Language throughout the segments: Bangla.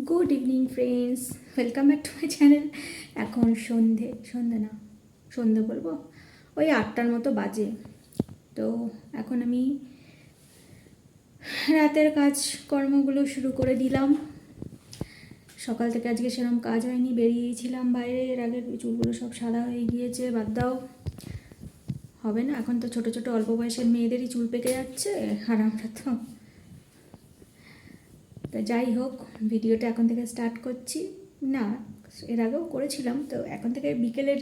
Good evening friends, welcome back to my channel. এখন সন্ধে না, সন্ধে বলবো, ওই 8টার মতো বাজে। তো এখন আমি রাতের কাজকর্মগুলো শুরু করে দিলাম। সকাল থেকে আজকে সেরকম কাজ হয়নি, বেরিয়েছিলাম বাইরে। এর আগের চুলগুলো সব সাদা হয়ে গিয়েছে, বাদ দাও, হবে না। এখন তো ছোটো ছোটো অল্প বয়সের মেয়েদেরই চুল পেকে যাচ্ছে, আর আমরা তো। তো যাই হোক, ভিডিওটা এখন থেকে স্টার্ট করছি। না, এর আগেও করেছিলাম। তো এখন থেকে বিকেলের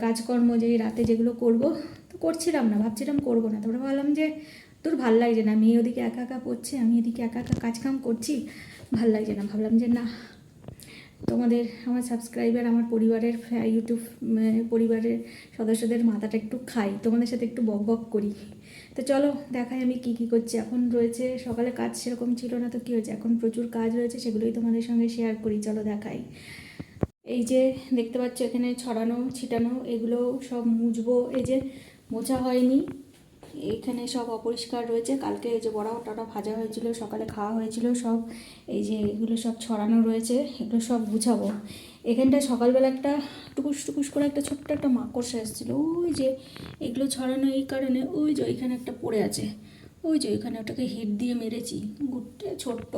কাজকর্ম, যে রাতে যেগুলো করব, তো করছিলাম না, ভাবছিলাম করবো না। তারপরে ভাবলাম যে তোর ভাল লাগছে না, মেয়ে ওদিকে একা একা পড়ছে, আমি এদিকে একা একা কাজকাম করছি, ভাল লাগছে না। ভাবলাম যে না, তোমাদের, আমার সাবস্ক্রাইবার, আমার পরিবারের, ইউটিউব পরিবারের সদস্যদের মাথাটা একটু খাই, তোমাদের সাথে একটু বক বক করি। তো চলো দেখাই আমি কি কি করছি। এখন রয়েছে, সকালে কাজ সেরকম ছিল না, তো কী হয়েছে, এখন প্রচুর কাজ রয়েছে, সেগুলোই তোমাদের সঙ্গে শেয়ার করি। চলো দেখাই। এই যে দেখতে পাচ্ছ এখানে ছড়ানো ছিটানো, এগুলো সব মুছবো। এই যে মোছা হয়নি, এখানে সব অপরিষ্কার রয়েছে। কালকে এই যে বড়া টড়া ভাজা হয়েছিল, সকালে খাওয়া হয়েছিল সব। এই যে এগুলো সব ছড়ানো রয়েছে, এগুলো সব গুছাবো। এখানটায় সকালবেলা একটা টুকুস টুকুস করে একটা ছোট্ট একটা মাকড়সা এসেছিলো, ওই যে এগুলো ছড়ানো এই কারণে, ওই যে ওইখানে একটা পড়ে আছে, ওই যে ওইখানে ওটাকে হিট দিয়ে মেরেছি, গুটে ছোট্ট।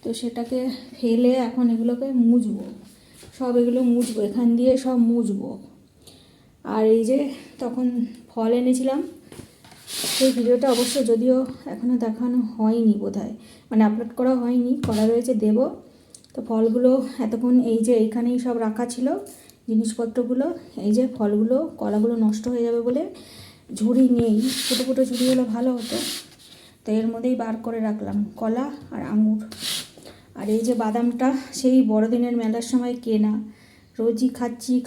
তো সেটাকে ফেলে এখন এগুলোকে মুছবো, সব এগুলো মুছবো, এখান দিয়ে সব মুছবো। আর এই যে তখন ফল এনেছিলাম, সেই ভিডিওটা অবশ্য যদিও এখনও দেখানো হয়নি বোধহয়, মানে আপলোড করা হয়নি, করা রয়েছে, দেব। তো ফলগুলো এতক্ষণ এই যে এইখানেই সব রাখা ছিল জিনিসপত্রগুলো। এই যে ফলগুলো, কলাগুলো নষ্ট হয়ে যাবে বলে ঝুড়ি নেই, ছোটো ছোটো ঝুড়ি হলে ভালো হতো। তো এর মধ্যেই বার করে রাখলাম কলা আর আঙুর। আর এই যে বাদামটা সেই বড়দিনের মেলার সময় কেনা, রোজই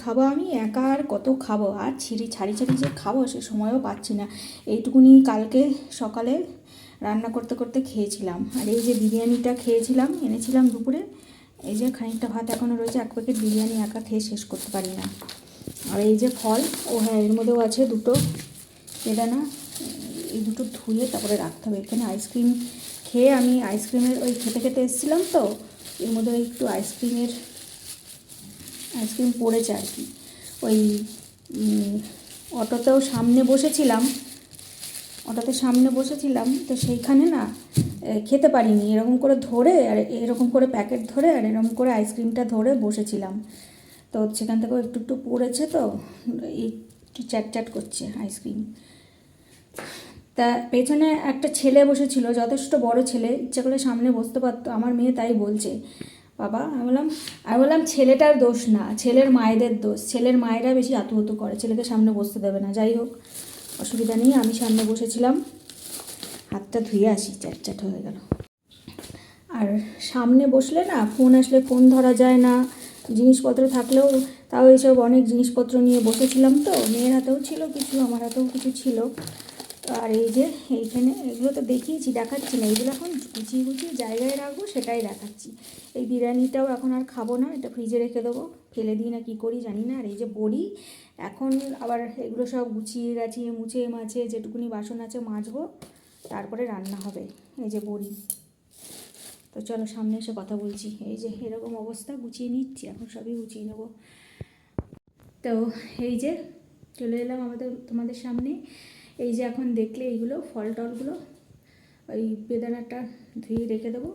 খাবো আমি একা, আর কত খাবো, আর ছাড়ি যে খাবো সে সময়ও পাচ্ছি না। এইটুকুনি কালকে সকালে রান্না করতে করতে খেয়েছিলাম। আর এই যে বিরিয়ানিটা খেয়েছিলাম, এনেছিলাম দুপুরে, এই যে খানিকটা ভাত এখনও রয়েছে, এক প্যাকেট বিরিয়ানি একা খেয়ে শেষ করতে পারি না। আর এই যে ফল, ও হ্যাঁ, এর মধ্যেও আছে দুটো বেদানা, এই দুটো ধুয়ে তারপরে রাখতে হবে। এখানে আইসক্রিম খেয়ে, আমি আইসক্রিমের ওই খেতে খেতে এসেছিলাম, তো এর মধ্যে একটু আইসক্রিম পড়েছে আর কি। ওই অটোতে সামনে বসেছিলাম, তো সেইখানে না খেতে পারিনি, এরকম করে ধরে, আর এরকম করে প্যাকেট ধরে, আর এরকম করে আইসক্রিমটা ধরে বসেছিলাম। তো সেখান থেকেও একটু একটু পড়েছে, তো একটু চ্যাট করছে আইসক্রিম। তা পেছনে একটা ছেলে বসেছিল, যথেষ্ট বড় ছেলে, ইচ্ছা করে সামনে বসতে পারতো, আমার মেয়ে তাই বলছে বাবা। আমি বললাম ছেলেটার দোষ না, ছেলের মায়েদের দোষ, ছেলের মায়েরা বেশি আতুহতু করে, ছেলেকে সামনে বসতে দেবে না। যাই হোক, অসুবিধা নেই, আমি সামনে বসেছিলাম। হাতটা ধুয়ে আসি, চ্যাট হয়ে গেল। আর সামনে বসলে না, ফোন আসলে ফোন ধরা যায় না, জিনিসপত্র থাকলেও, তাও এইসব অনেক জিনিসপত্র নিয়ে বসেছিলাম, তো মেয়ের হাতেও ছিল কিছু, আমার হাতেও কিছু ছিল। আর এই যে এইখানে এগুলো তো দেখাচ্ছি না, এগুলো এখন গুছিয়ে জায়গায় রাখবো, সেটাই দেখাচ্ছি। এই বিরিয়ানিটাও এখন আর খাবো না, এটা ফ্রিজে রেখে দেবো, ফেলে দিই না কি করি জানি না। আর এই যে বড়ি, এখন আবার এগুলো সব গুছিয়ে গাছিয়ে মুছে মাছে যেটুকুনি বাসন আছে মাজবো, তারপরে রান্না হবে। এই যে বড়ি, তো চলো সামনে এসে কথা বলছি। এই যে এরকম অবস্থা, গুছিয়ে নিচ্ছি, এখন সবই গুছিয়ে নেবো। তো এই যে চলে এলাম তোমাদের সামনে। এই যে এখন দেখলে এইগুলো ফল টলগুলো, ওই বেদানাটা ধুয়ে রেখে দেবো,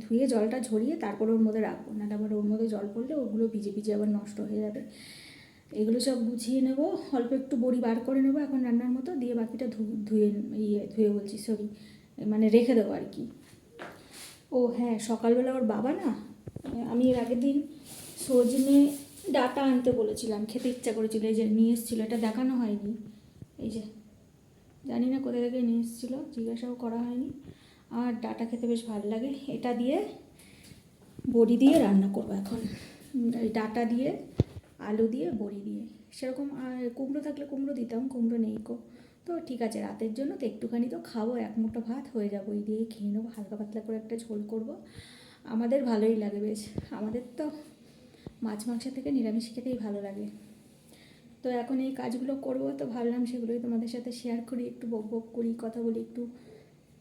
ধুয়ে জলটা ঝরিয়ে তারপর ওর মধ্যে রাখবো, নাহলে আবার ওর মধ্যে জল পড়লে ওগুলো ভিজে আবার নষ্ট হয়ে যাবে। এগুলো সব গুছিয়ে নেবো, অল্প একটু বড়ি বার করে নেবো এখন রান্নার মতো, দিয়ে বাকিটা ধুয়ে বলছি, সরি, মানে রেখে দেবো আর কি। ও হ্যাঁ, সকালবেলা ওর বাবা না, আমি এর আগের দিন সজনে ডাঁটা আনতে বলেছিলাম, খেতে ইচ্ছা করেছিল, এই যে নিয়ে এসেছিলো, এটা দেখানো হয়নি। এই যে জানি না কোথা থেকে নিয়ে এসেছিলো, জিজ্ঞাসাও করা হয়নি। আর ডাঁটা খেতে বেশ ভালো লাগে, এটা দিয়ে বড়ি দিয়ে রান্না করবো এখন। এই ডাঁটা দিয়ে, আলু দিয়ে, বড়ি দিয়ে, সেরকম কুমড়ো থাকলে কুমড়ো দিতাম, কুমড়ো নেই কো। তো ঠিক আছে, রাতের জন্য তো একটুখানি তো খাবো, এক মুঠো ভাত হয়ে যাবো, এই দিয়ে খেয়ে নেবো, হালকা পাতলা করে একটা ঝোল করব। আমাদের ভালোই লাগে বেশ, আমাদের তো মাছ মাংসের থেকে নিরামিষ খেতেই ভালো লাগে। তো এখন এই কাজগুলো করবো, তো ভাবলাম সেগুলোই তোমাদের সাথে শেয়ার করি, একটু বক বক করি, কথা বলি একটু।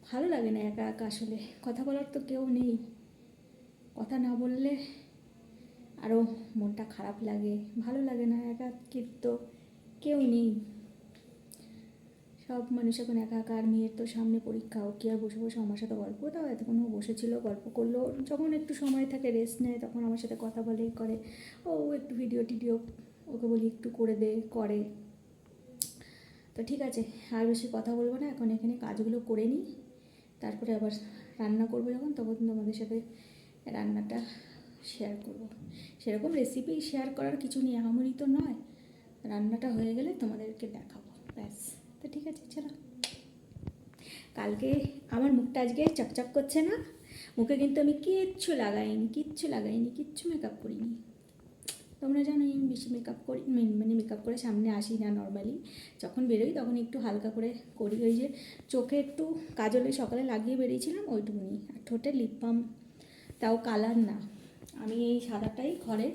ভালো লাগে না একা একা, আসলে কথা বলার তো কেউ নেই, কথা না বললে আরও মনটা খারাপ লাগে, ভালো লাগে না, একাকিত্ব, কেউ নেই, সব মানুষ এখন একা একা। আর মেয়ের তো সামনে পরীক্ষা, ও কি আর বসে বসে আমার সাথে গল্প, তাও এতক্ষণ ও বসেছিল গল্প করলো, যখন একটু সময় থাকে রেস্ট নেয় তখন আমার সাথে কথা বলে করে, ও একটু ভিডিও টিডিও ওকে বলি একটু করে দে, করে। তো ঠিক আছে, আর বেশি কথা বলবো না, এখন এখানে কাজগুলো করে নিই, তারপরে আবার রান্না করবো যখন, তখন তোমাদের সাথে রান্নাটা শেয়ার করব। সেরকম রেসিপি শেয়ার করার কিছু নেই, আহামরি তো নয়, রান্নাটা হয়ে গেলে তোমাদেরকে দেখাবো, ব্যাস। তো ঠিক আছে, চলো। কালকে আমার মুখটা আজকে চকচক করছে না, মুখে কিন্তু আমি কিচ্ছু লাগাইনি, কিচ্ছু মেকআপ করিনি। তোমরা জানো আমি বেশি মেকআপ করি, মানে মেকআপ করে সামনে আসি না নর্মালি, যখন বেরোই তখন একটু হালকা করে করি। ওই যে চোখে একটু কাজল ওই সকালে লাগিয়ে বেরিয়েছিলাম ওইটুকুনি, আর ঠোঁটে লিপ বাম, তাও কালার না, আমি এই সাদাটাই ঘরে,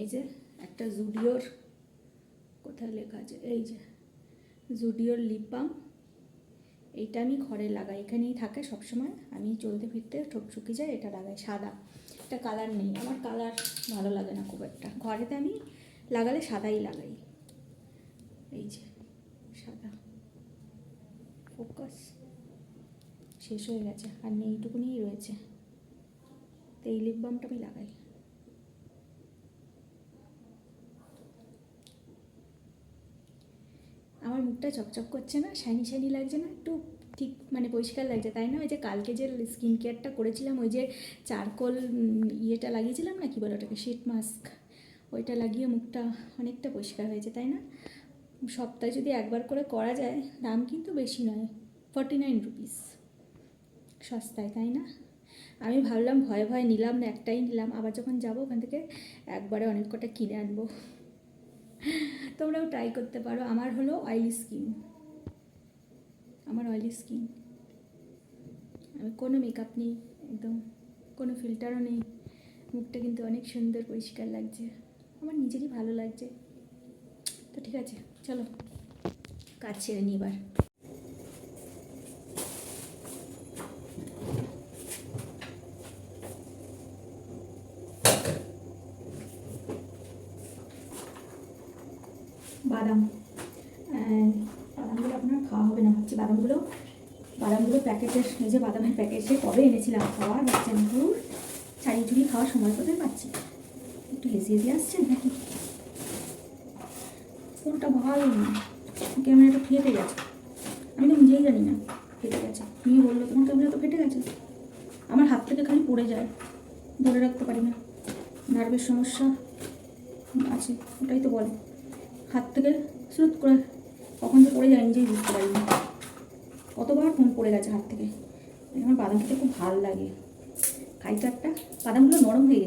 এই যে একটা জুডিওর, কোথায় লেখা আছে, এই যে জুডিওর লিপ বাম, এইটা আমি ঘরে লাগাই, এখানেই থাকে সবসময়, আমি চলতে ফিরতে ঠোঁট শুকিয়ে যায় এটা লাগাই, সাদা, এটা কালার নেই, আমার কালার ভালো লাগে না খুব একটা, ঘরেতে আমি লাগালে সাদাই লাগাই, এই যে সাদা, ফোকাস শেষ হয়ে গেছে আর নেই, এইটুকুনিই রয়েছে, তো এই লিপ বামটা আমি লাগাই। আমার মুখটা চকচক করছে না, শাইনি লাগছে না, একটু ঠিক মানে পরিষ্কার লাগছে, তাই না? ওই যে কালকে যে স্কিন কেয়ারটা করেছিলাম, ওই যে চারকোল ইয়েটা লাগিয়েছিলাম না, কি বলে ওটাকে, শিট মাস্ক, ওইটা লাগিয়ে মুখটা অনেকটা পরিষ্কার হয়েছে, তাই না? সপ্তাহে যদি একবার করে করা যায়, দাম কিন্তু বেশি নয়, 49 রুপিস, সস্তায়, তাই না? আমি ভাবলাম ভয়ে নিলাম না, একটাই নিলাম, আবার যখন যাবো ওখান থেকে একবারে অনেক কটা কিনে আনবো। তোমরাও ট্রাই করতে পারো। আমার হলো অয়েলি স্কিন, আমি কোনো মেকআপ নেই, একদম কোনো ফিল্টারও নেই, মুখটা কিন্তু অনেক সুন্দর পরিষ্কার লাগছে, আমার নিজেরই ভালো লাগছে। তো ঠিক আছে, চলো কাজ ছেড়ে নিই এবার। বাদামগুলো আপনার খাওয়া হবে না ভাবছি, বাদামগুলো প্যাকেটের, এই যে বাদামের প্যাকেট সে কবে এনেছিলাম, খাওয়া হচ্ছে না, ছাড়িয়ে চুড়িয়ে খাওয়ার সময় কোথায় পাচ্ছি, একটু হেসে আসছে নাকি, কোনটা ভালো না, ক্যামেরাটা ফেটে গেছে, আমি তো নিজেই জানি না ফেটে গেছে, মেয়ে বললো তোমার ক্যামেরা তো ফেটে গেছে, আমার হাত থেকে খালি পড়ে যায়, ধরে রাখতে পারি না, নার্ভের সমস্যা আছে, ওটাই তো বলে, হাত থেকে স্রোত করে কখন যে পড়ে যায় নিজেই বুঝতে পারি না, কতবার ফোন পড়ে গেছে হাত থেকে। আমার বাদাম খেতে খুব ভালো লাগে, খাই তো একটা, বাদামগুলো নরম হয়ে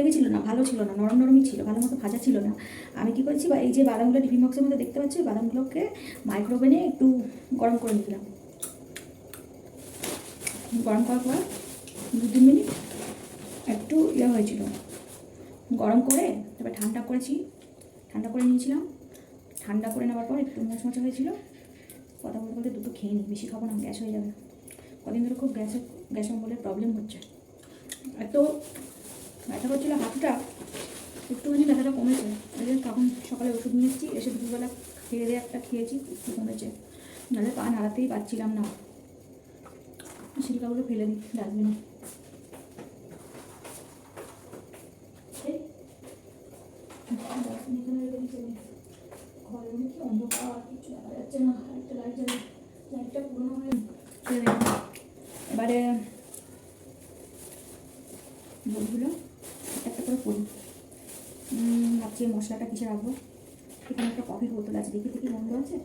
গেছিলো না, ভালো ছিল না, নরমই ছিল, ভালো মতো ভাজা ছিল না। আমি কী করেছি, বা এই যে বাদামগুলো টিফিন বক্সের মধ্যে দেখতে পাচ্ছি, বাদামগুলোকে মাইক্রোওভেনে একটু গরম করে নিলাম, গরম করার পর 2-3 মিনিট একটু হয়েছিল, গরম করে তারপর ঠান্ডা করে নিয়েছিলাম, ঠান্ডা করে নেওয়ার পর একটু মচমচা হয়েছিল, কথা বলতে দুটো খেয়ে নিই, বেশি খাবো না, গ্যাস হয়ে যাবে, কদিন ধরে খুব গ্যাস অম্বলের প্রবলেম হচ্ছে, এত ব্যথা করছিল হাতটা, একটুখানি ব্যথাটা কমেছে, ওই জন্য তখন সকালে ওষুধ নিয়ে এসেছি, এসে দুপুরবেলা খেয়ে দিয়ে একটা খেয়েছি, একটু কমেছে, নাহলে পা নাড়াতেই পারছিলাম না, শিলকাগুলো ফেলে দিই ডাস্টবিনে। ঘরের মধ্যে অন্ধকার, কিছু দেখা যাচ্ছে না, একটা লাইটটা পুরোনো হয়ে, এবারে বলগুলো একটা করে পড়ি, ভাবছি মশলাটা কিসে রাখবো, এখানে একটা কফির বোতল আছে, দেখি গন্ধ আছে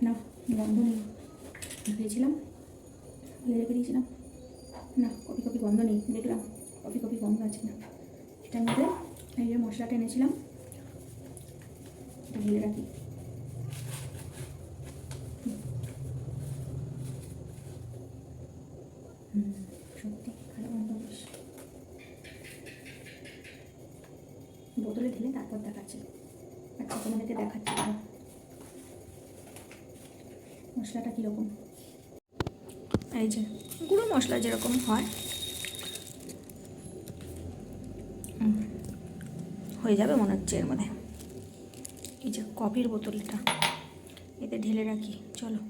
না, গন্ধ নেই, ভেবেছিলাম রেখে দিয়েছিলাম, না কফি গন্ধ নেই, দেখলাম কফি গন্ধ আছে না, এটার মধ্যে এই যে মশলাটা এনেছিলাম এটা ঢেলে রাখি, সত্যি ভালো গন্ধ, বেশ বোতলে ঢেলে তারপর দেখাচ্ছি, আচ্ছা তোমাদেরকে দেখাচ্ছি মশলাটা কীরকম, এই যে গুঁড়ো মশলা যেরকম হয় হয়ে যাবে মনে হচ্ছে এর মধ্যে। এই যে কফির বোতলটা এতে ঢেলে রাখি, চলো।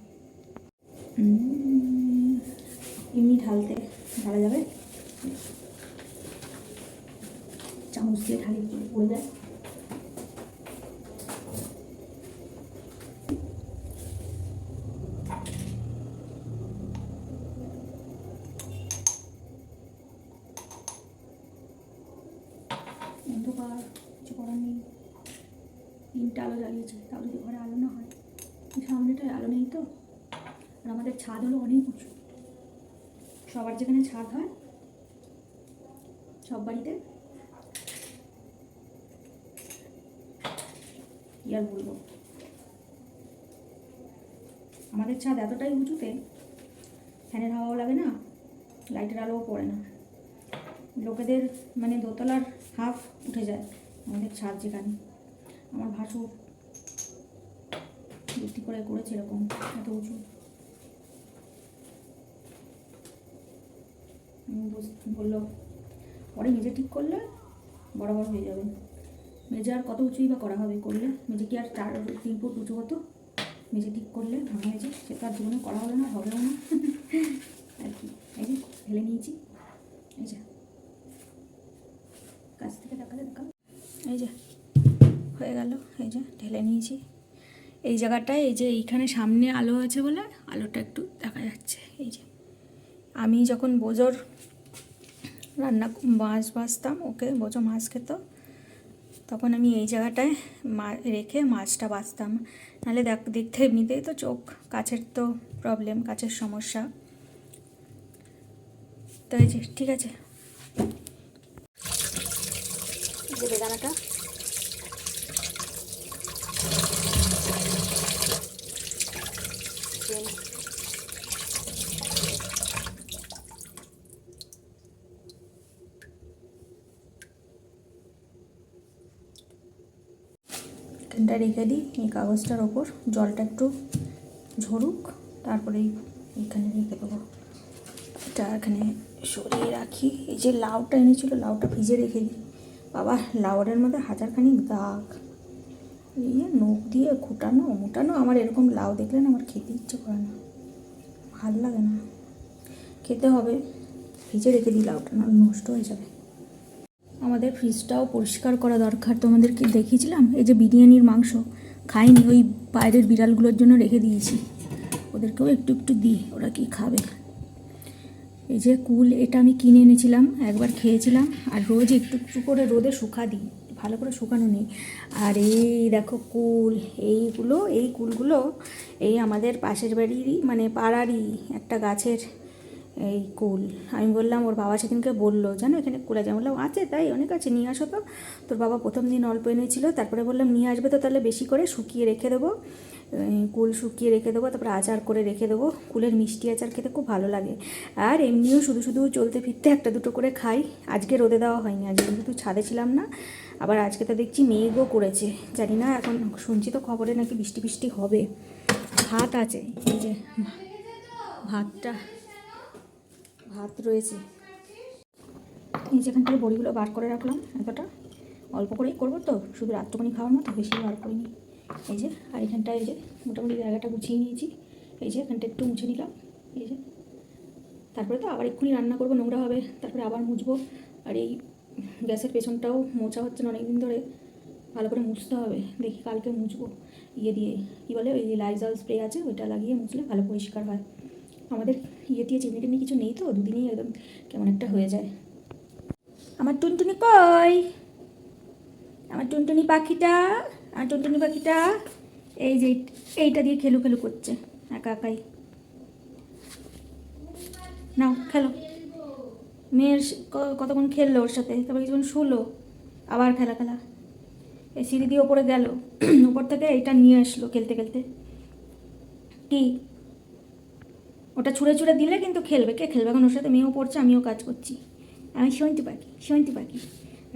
এমনি ঢালা যাবে, চামচ দিয়ে ঢালি পড়ে যায়। অন্ধকার, কিছু করার নেই। 3টে আলো জ্বালিয়েছি, তাও যদি ঘরে আলো না হয়। সামনেটায় আলো নেই তো। আর আমাদের ছাদ হলো অনেক উঁচু, সবার যেখানে ছাদ হয় সব বাড়িতে, কি আর বলবো, আমাদের ছাদ এতটাই উঁচুতে ফ্যানের হাওয়াও লাগে না, লাইটের আলোও পড়ে না। লোকেদের মানে দোতলার হাফ উঠে যায় আমাদের ছাদ যেখানে। আমার ভাসুর বুদ্ধি করে করেছে এরকম, এত উঁচু। বললো পরে মেঝে ঠিক করলে বরাবর হয়ে যাবে। মেঝে আর কত উঁচুই বা করা হবে, করলে মেঝে কি আর 3 ফুট উঁচু হতো? মেঝে ঠিক করলে ভাঙা মেঝে, সে তার জীবনে করা হলো না, হবেও না আর কি। এই যে ঢেলে নিয়েছি, এই যে কাছ থেকে দেখালে দেখাও, এই যে হয়ে গেল, এই যে ঢেলে নিয়েছি। এই জায়গাটায় এই যে এইখানে সামনে আলো আছে বলে আলোটা একটু দেখা যাচ্ছে। এই যে আমি যখন বোজোর রান্না মাছ ভাজতাম, ওকে বোজো মাছ খেত, তখন আমি এই জায়গাটায় রেখে মাছটা ভাজতাম। নাহলে দেখতে এমনিতেই তো চোখ, কাছের তো প্রবলেম, কাছের সমস্যা। তো এই যে ঠিক আছে, যে বেদানাটা এখানটা রেখে দিই, এই কাগজটার ওপর জলটা একটু ঝরুক, তারপরে এইখানে রেখে দেবো। এটা এখানে সরিয়ে রাখি। এই যে লাউটা এনেছিল, লাউটা ভিজে রেখে দিই। বাবা, লাউয়ের মধ্যে হাজারখানি দাগ, এই নখ দিয়ে খুঁটানো মোটানো। আমার এরকম লাউ দেখলে না আমার খেতে ইচ্ছে করে না, ভাল লাগে না। খেতে হবে, ভিজে রেখে দিই লাউটা, না নষ্ট হয়ে যাবে। আমাদের ফ্রিজটাও পরিষ্কার করা দরকার। তোমাদেরকে দেখিয়েছিলাম এই যে বিরিয়ানির মাংস খাইনি, ওই বাইরের বিড়ালগুলোর জন্য রেখে দিয়েছি, ওদেরকেও একটু একটু দিই, ওরা কি খাবে। এই যে কুল, এটা আমি কিনে এনেছিলাম, একবার খেয়েছিলাম, আর রোজ একটু একটু করে রোদে শুকা দিই, ভালো করে শুকানো নেই। আর এই দেখো কুল, এই কুলগুলো এই আমাদের পাশের বাড়িরই মানে পাড়ারই একটা গাছের এই কুল। আমি বললাম, ওর বাবা সেদিনকে বললো, জানো এখানে কুল আছে? বললাম আছে, তাই অনেক আছে, নিয়ে আসো তো। তোর বাবা প্রথম দিন অল্প এনেছিল, তারপরে বললাম নিয়ে আসবে তো তাহলে বেশি করে শুকিয়ে রেখে দেবো, কুল শুকিয়ে রেখে দেবো, তারপরে আচার করে রেখে দেবো। কুলের মিষ্টি আচার খেতে খুব ভালো লাগে। আর এমনিও শুধু শুধু চলতে ফিরতে একটা দুটো করে খাই। আজকে রোদে দেওয়া হয়নি, আজকে কিন্তু ছাদে ছিলাম না। আবার আজকে তো দেখছি মেঘও করেছে, জানি না, এখন শুনছি তো খবরে নাকি বৃষ্টি বৃষ্টি হবে। ভাত আছে, এই যে ভাত রয়েছে। এই যেখান থেকে বড়িগুলো বার করে রাখলাম, এতটা অল্প করেই করবো তো, শুধু রাত্রকনি খাওয়ার মতো, বেশি বার করিনি। এই যে, আর এখানটায় এই যে মোটামুটি জায়গাটা গুছিয়ে নিয়েছি। এই যে এখানটা একটু মুছে নিলাম, এই যে। তারপরে তো আবার এক্ষুনি রান্না করবো, নোংরা হবে, তারপরে আবার মুছবো। আর এই গ্যাসের পেছনটাও মোছা হচ্ছে না অনেকদিন ধরে, ভালো করে মুছতে হবে। দেখি কালকে মুছবো ইয়ে দিয়ে, কী বলে ওই লাইজল স্প্রে আছে, ওইটা লাগিয়ে মুছলে ভালো পরিষ্কার হয়। আমাদের দিয়ে চিমনি টিমনি কিছু নেই তো, দুদিনই একদম কেমন একটা হয়ে যায়। আমার টুনটুনি কই? আমার টুনটুনি পাখিটা, আমার টুনটুনি পাখিটা এই যে এইটা দিয়ে খেলু খেলু করছে একা একাই। নাও খেলো। মেয়ের কতক্ষণ খেললো ওর সাথে, তারপর কিছুক্ষণ শুলো, আবার খেলা। এই সিঁড়ি দিয়ে ওপরে গেল, উপর থেকে এইটা নিয়ে আসলো খেলতে খেলতে। কি ওটা ছুঁড়ে দিলে কিন্তু খেলবে, কে খেলবে এখন ওর সাথে? মেয়েও পড়ছে, আমিও কাজ করছি। আমি সন্তি পাখি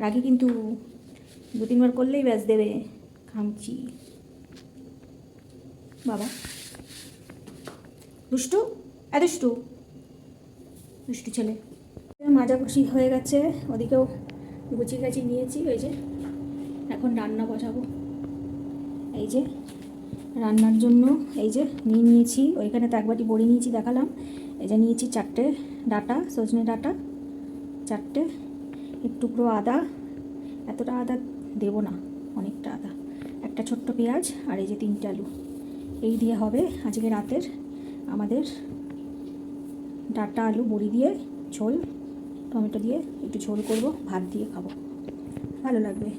রাখি, কিন্তু 2-3 বার করলেই ব্যাস দেবে খামচি। বাবা দুষ্টু, দুষ্টু ছেলে। মাজা খুশি হয়ে গেছে, ওদিকেও গুছিয়ে গাছি নিয়েছি। ওই যে এখন রান্না বসাবো। এই যে রান্নার জন্য এই যে নিয়েছি, ওইখানে তো একবারই বড়ি নিয়েছি দেখালাম। এই যে নিয়েছি 4টে ডাঁটা, সজনে ডাঁটা 4টে, একটু টুকরো আদা, এতটা আদা দেবো না, অনেকটা আদা, একটা ছোট্ট পেঁয়াজ, আর এই যে 3টে আলু। এই দিয়ে হবে আজকে রাতের আমাদের ডাঁটা আলু বড়ি দিয়ে ঝোল, টমেটো দিয়ে একটু ঝোল করব, ভাত দিয়ে খাবো, ভালো লাগবে।